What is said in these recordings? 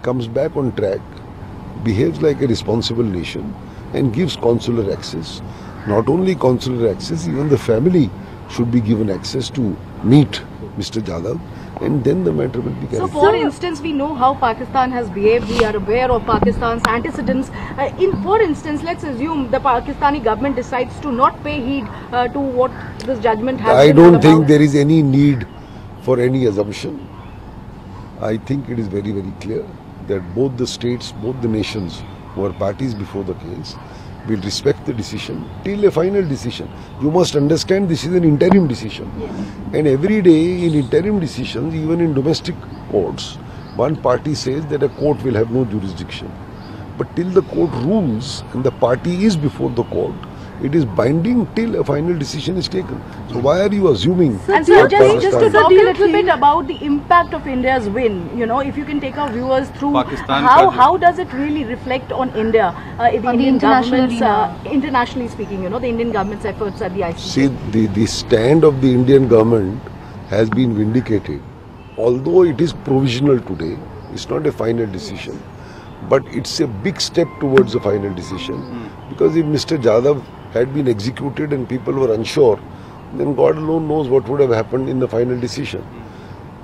comes back on track, behaves like a responsible nation and gives consular access. Not only consular access, even the family should be given access to meet Mr. Jadhav, and then the matter will be carried. So, for instance, we know how Pakistan has behaved. We are aware of Pakistan's antecedents. For instance, let's assume the Pakistani government decides to not pay heed to what this judgment has. I don't think there is any need for any assumption. I think it is very, very clear that both the states, both the nations who are parties before the case will respect the decision till a final decision. You must understand this is an interim decision. Yes. And every day in interim decisions, even in domestic courts, one party says that a court will have no jurisdiction. But till the court rules and the party is before the court, it is binding till a final decision is taken. So why are you assuming? And so just to talk a little bit about the impact of India's win, you know, if you can take our viewers through how does it really reflect on India, the Indian government's, internationally speaking, you know, the Indian government's efforts at the ICJ? See, the stand of the Indian government has been vindicated. Although it is provisional today, it's not a final decision, but it's a big step towards a final decision. Because if Mr. Jadhav had been executed and people were unsure, then God alone knows what would have happened in the final decision.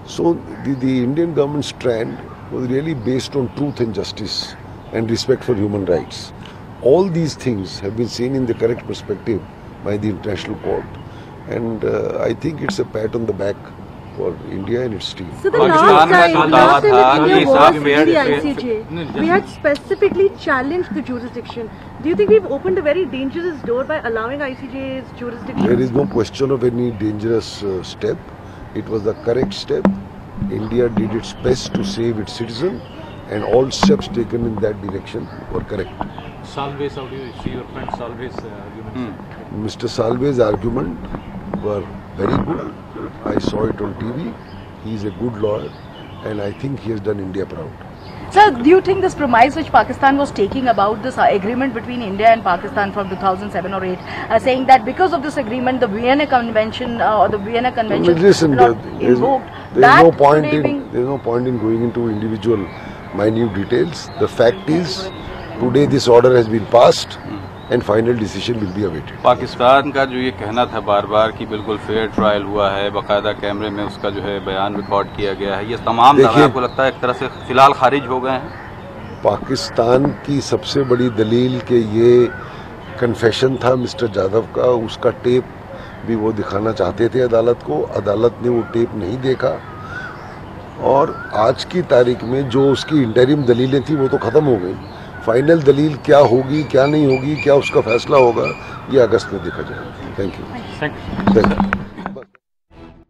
So the Indian government's stand was really based on truth and justice and respect for human rights. All these things have been seen in the correct perspective by the International Court, and I think it's a pat on the back for India and its team. So the last time India was in the ICJ, we had specifically challenged the jurisdiction. Do you think we've opened a very dangerous door by allowing ICJ's jurisdiction? There is no question of any dangerous step. It was the correct step. India did its best to save its citizen, and all steps taken in that direction were correct. Salve's, how do you see your friend Salve's argument? Mr. Salve's argument were very good. I saw it on TV. He is a good lawyer, and I think he has done India proud. Sir, do you think this premise which Pakistan was taking about this agreement between India and Pakistan from 2007 or 8, saying that because of this agreement, the Vienna Convention or the Vienna Convention invoked, there's no point in going into individual minute details. The fact is, today this order has been passed, and final decision will be awaited. Pakistan का जो ये कहना था बार बार कि बिल्कुल fair trial हुआ है, बाकायदा कैमरे में उसका जो है बयान रिकॉर्ड किया गया है, ये तमाम दावे आपको लगता है एक तरह से फिलहाल खारिज हो गए हैं? पाकिस्तान की सबसे बड़ी दलील के ये कन्फेशन था मिस्टर जाधव का, उसका टेप भी वो दिखाना चाहते थे अदालत को, अदालत ने वो टेप नहीं देखा, और आज की तारीख में जो उसकी इंटरिम दलीलें थी वो तो ख़त्म हो गई। फाइनल दलील क्या होगी, क्या नहीं होगी, क्या उसका फैसला होगा, ये अगस्त में देखा जाएगा। Thank you.